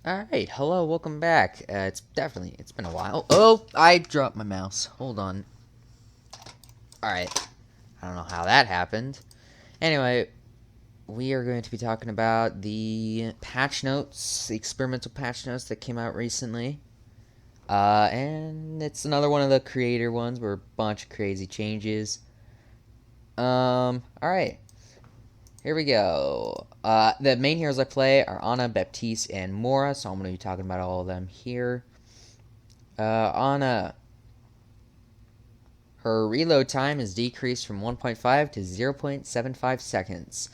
Alright, hello, welcome back. It's been a while. Oh, I dropped my mouse. Hold on. Alright, I don't know how that happened. Anyway, we are going to be talking about the patch notes, the experimental patch notes that came out recently. And it's another one of the creator ones where a bunch of crazy changes. Alright. Here we go. The main heroes I play are Ana, Baptiste, and Mora, so I'm going to be talking about all of them here. Ana, her reload time is decreased from 1.5 to 0.75 seconds.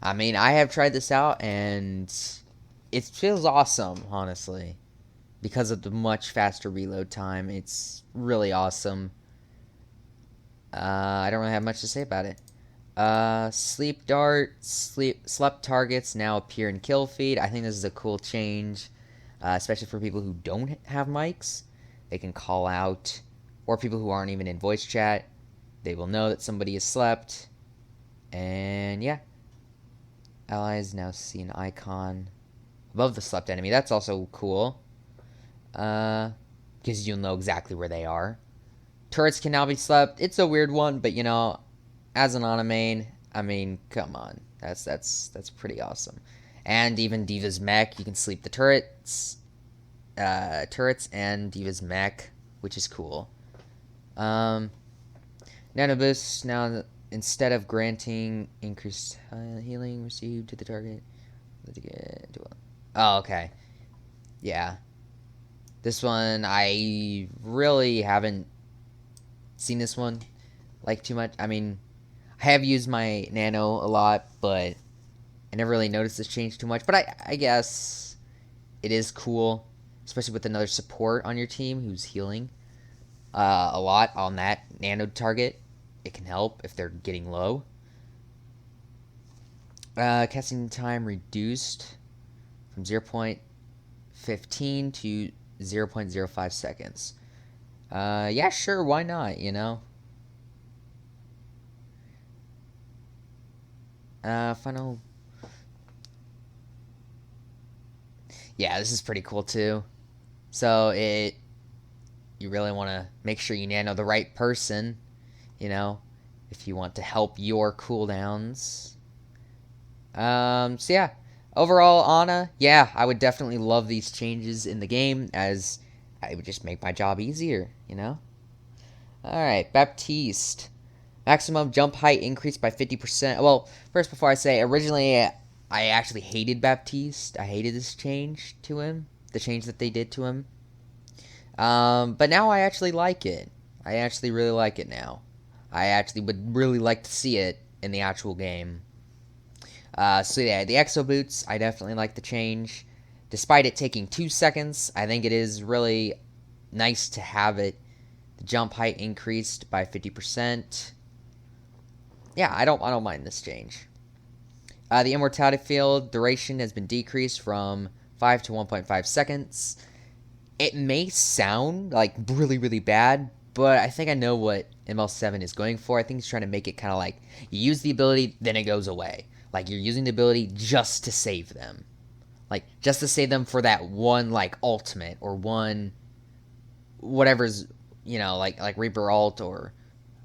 I mean, I have tried this out, and it feels awesome, honestly. Because of the much faster reload time, it's really awesome. I don't really have much to say about it. Slept targets now appear in kill feed. I think this is a cool change, especially for people who don't have mics. They can call out, or people who aren't even in voice chat. They will know that somebody has slept. And yeah, allies now see an icon above the slept enemy. That's also cool, because you'll know exactly where they are. Turrets can now be slept. It's a weird one, but as an Ana main, I mean, come on, that's pretty awesome. And even Diva's mech, you can sleep the turrets and Diva's mech, which is cool. Nanoboost now, instead of granting increased healing received to the target. Oh, okay. Yeah. This one, I really haven't seen this one like too much. I mean, I have used my nano a lot, but I never really noticed this change too much. But I guess it is cool, especially with another support on your team who's healing a lot on that nano target. It can help if they're getting low. Casting time reduced from 0.15 to 0.05 seconds. Yeah, sure, why not, Final. Yeah, this is pretty cool too. So you really want to make sure you nano the right person, you know, if you want to help your cooldowns. So yeah, overall, Ana, yeah, I would definitely love these changes in the game as it would just make my job easier. All right, Baptiste. Maximum jump height increased by 50%. Well, first, before I say, originally I actually hated Baptiste. I hated this change to him, the change that they did to him. But now I actually like it. I actually really like it now. I actually would really like to see it in the actual game. So yeah, the exo boots, I definitely like the change. Despite it taking 2 seconds, I think it is really nice to have it. The jump height increased by 50%. Yeah, I don't mind this change. The immortality field duration has been decreased from 5 to 1.5 seconds. It may sound like really, really bad, but I think I know what ML7 is going for. I think he's trying to make it kind of like you use the ability, then it goes away. Like you're using the ability just to save them. Like just to save them for that one like ultimate or one whatever's like Reaper ult or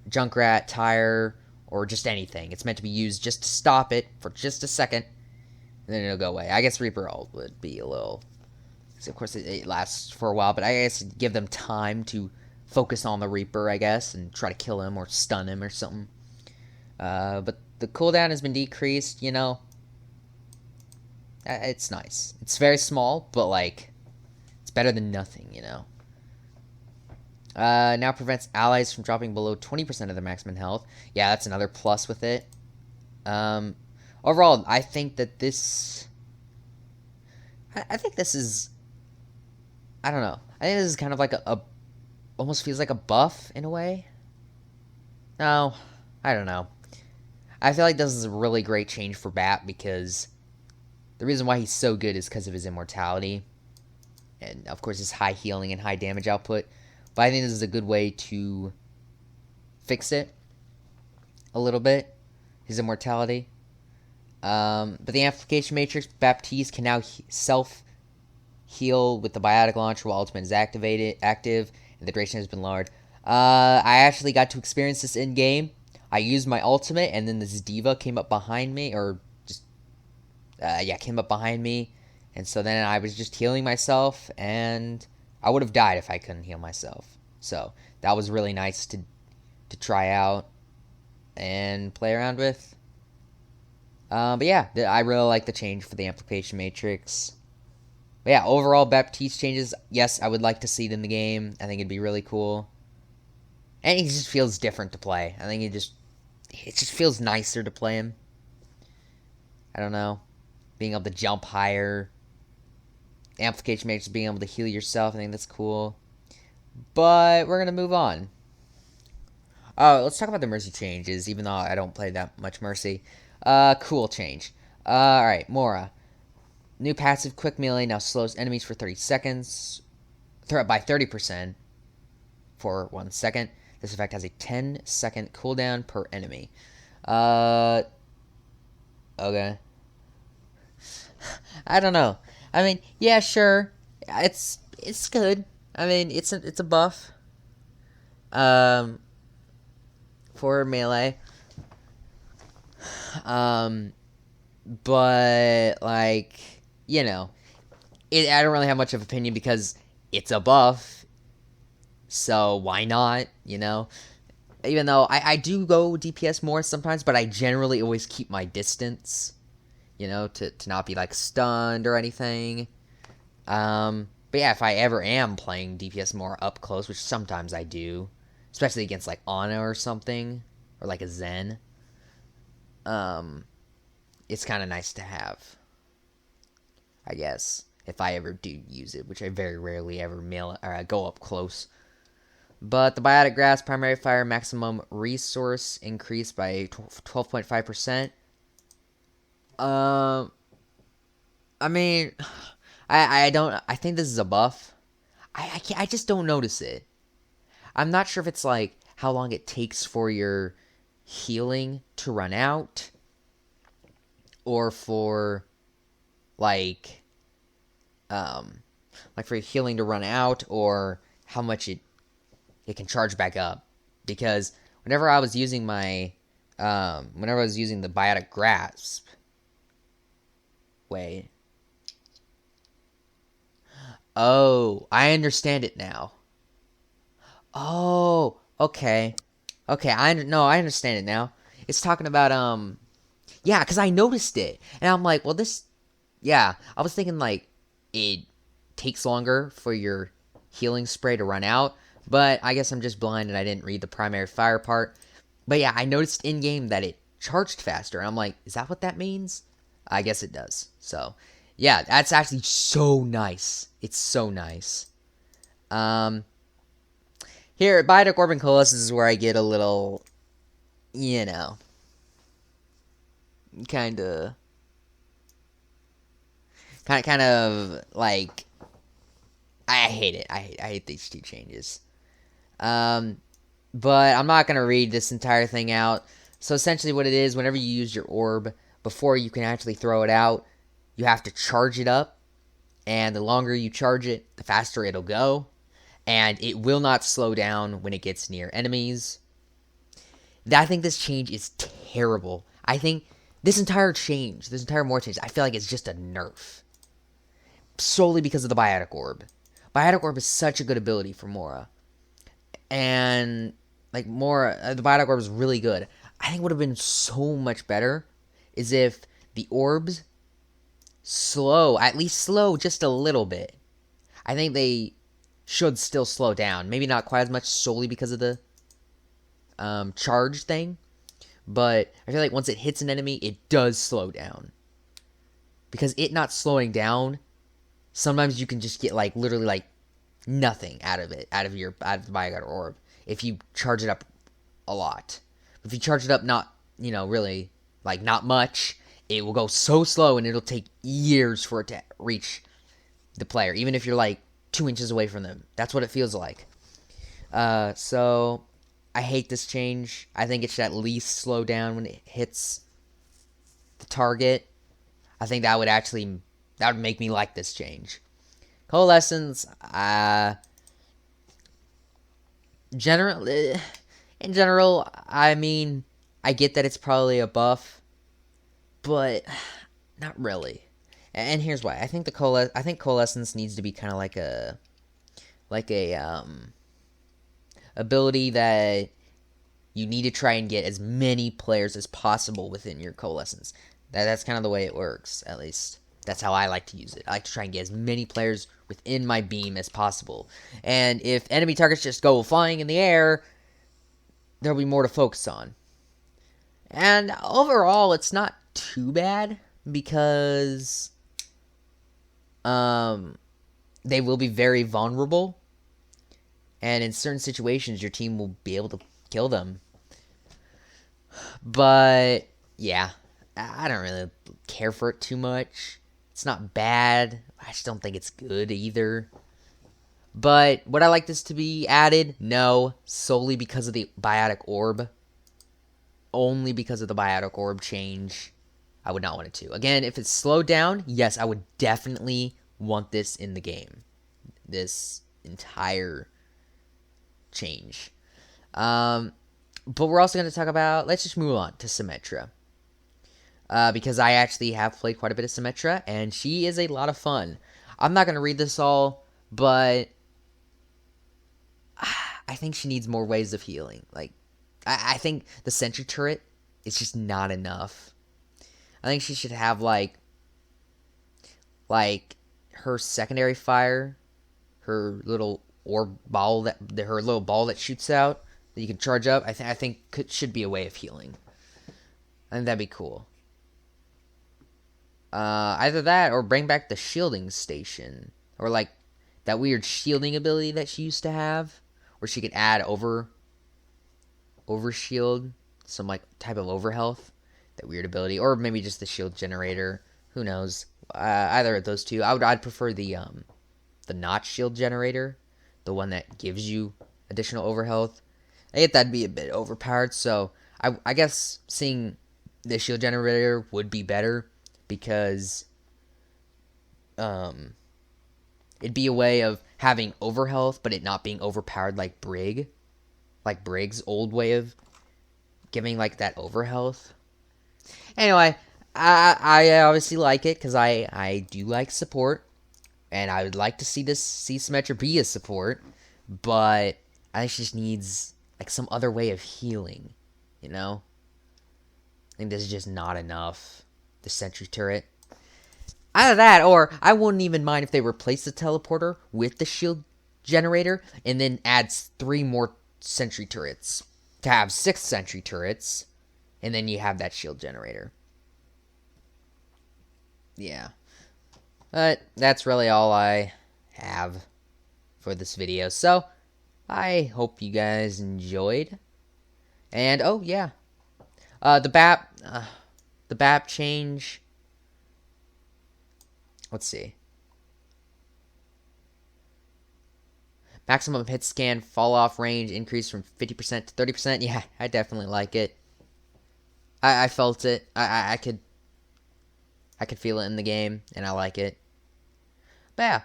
Junkrat, Tire, or just anything. It's meant to be used just to stop it for just a second, and then it'll go away. I guess Reaper ult would be a little. Of course, it lasts for a while, but I guess give them time to focus on the Reaper, I guess, and try to kill him or stun him or something. But the cooldown has been decreased. It's nice. It's very small, but like, it's better than nothing. Now prevents allies from dropping below 20% of their maximum health. Yeah, that's another plus with it. Overall, I think that this. I think this is. I don't know. I think this is kind of like a almost feels like a buff in a way. No, I don't know. I feel like this is a really great change for Bat because the reason why he's so good is because of his immortality. And of course his high healing and high damage output. But I think this is a good way to fix it a little bit. His immortality. But the amplification matrix, Baptiste can now self heal with the biotic launcher while ultimate is active, and the duration has been lowered. I actually got to experience this in game. I used my ultimate, and then this diva came up behind me, or just came up behind me, and so then I was just healing myself, and I would have died if I couldn't heal myself. So that was really nice to try out and play around with. But yeah, I really like the change for the amplification matrix. But yeah, overall Baptiste changes, yes, I would like to see it in the game. I think it'd be really cool. And he just feels different to play. I think it just feels nicer to play him. I don't know. Being able to jump higher. Amplification matrix being able to heal yourself, I think that's cool. But we're gonna move on. Oh, let's talk about the Mercy changes, even though I don't play that much Mercy. Cool change. Alright, Mora. New passive quick melee now slows enemies for 30 seconds. By 30% for 1 second. This effect has a 10-second cooldown per enemy. Okay. I don't know. I mean, yeah, sure. It's good. I mean, it's a buff. For melee. But like, you know, I don't really have much of an opinion because it's a buff. So why not? You know, even though I do go DPS more sometimes, but I generally always keep my distance. You know, to not be like stunned or anything. But yeah, if I ever am playing DPS more up close, which sometimes I do, especially against like Ana or something, or like a Zen, it's kind of nice to have, I guess, if I ever do use it, which I very rarely ever go up close. But the Biotic Grasp primary fire maximum resource increased by 12.5%. I mean, I think this is a buff. I just don't notice it. I'm not sure if it's like how long it takes for your healing to run out, or for like for your healing to run out, or how much it can charge back up. Because whenever I was using the Biotic Grasp, wait. Oh, I understand it now. Oh, okay. Okay, I understand it now. It's talking about yeah, because I noticed it. And I'm like, well, yeah, I was thinking like it takes longer for your healing spray to run out, but I guess I'm just blind and I didn't read the primary fire part. But yeah, I noticed in game that it charged faster, and I'm like, is that what that means? I guess it does. So yeah, that's actually so nice. It's so nice. Here at Biotic Orb and Colossus is where I get a little, you know, kind of like, I hate it. I hate these two changes. But I'm not gonna read this entire thing out. So essentially, what it is, whenever you use your orb, before you can actually throw it out, you have to charge it up, and the longer you charge it, the faster it'll go, and it will not slow down when it gets near enemies. I think this change is terrible. I think this entire more change, I feel like it's just a nerf. Solely because of the Biotic Orb. Biotic Orb is such a good ability for Mora. And, like, Mora, the Biotic Orb is really good. I think would have been so much better is if the orbs at least slow just a little bit. I think they should still slow down. Maybe not quite as much solely because of the charge thing. But I feel like once it hits an enemy, it does slow down. Because it not slowing down, sometimes you can just get like literally like nothing out of it, out of the Biotic Orb, if you charge it up a lot. If you charge it up not, really, like not much, it will go so slow and it'll take years for it to reach the player, even if you're like 2 inches away from them. That's what it feels like. So I hate this change. I think it should at least slow down when it hits the target. I think that would make me like this change. Coalescence, in general, I mean, I get that it's probably a buff, but not really. And here's why. I think Coalescence needs to be kind of like a ability that you need to try and get as many players as possible within your Coalescence. That's kind of the way it works, at least. That's how I like to use it. I like to try and get as many players within my beam as possible. And if enemy targets just go flying in the air, there'll be more to focus on. And overall, it's not too bad because they will be very vulnerable. And in certain situations, your team will be able to kill them. But, yeah, I don't really care for it too much. It's not bad. I just don't think it's good either. But would I like this to be added? No, solely because of the biotic orb. Only because of the biotic orb change. I would not want it to. Again, if it's slowed down, yes, I would definitely want this in the game. This entire change. But we're also going to talk about, let's just move on to Symmetra. Because I actually have played quite a bit of Symmetra, and she is a lot of fun. I'm not going to read this all, but I think she needs more ways of healing. Like, I think the sentry turret is just not enough. I think she should have, like her secondary fire, her little orb ball her little ball that shoots out that you can charge up. I think should be a way of healing. I think that'd be cool. Either that or bring back the shielding station, or like that weird shielding ability that she used to have, where she could add over shield, some like type of over health. That weird ability, or maybe just the shield generator. Who knows? Either of those two. I'd prefer the notch shield generator, the one that gives you additional over health. I get that'd be a bit overpowered, so I guess seeing the shield generator would be better because it'd be a way of having over health, but it not being overpowered like Brig's old way of giving like that over health. Anyway, I obviously like it because I do like support, and I would like to see Symmetra be a support, but I think she just needs like some other way of healing, you know? I think this is just not enough. The sentry turret. Either that, or I wouldn't even mind if they replace the teleporter with the shield generator and then adds 3 more sentry turrets to have 6 sentry turrets, and then you have that shield generator. Yeah. But that's really all I have for this video. So, I hope you guys enjoyed. And, oh, yeah. The BAP change. Let's see. Maximum hit scan fall off range increase from 50% to 30%. Yeah, I definitely like it. I felt it. I could feel it in the game, and I like it. But yeah,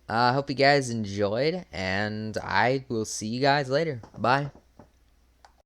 I hope you guys enjoyed, and I will see you guys later. Bye.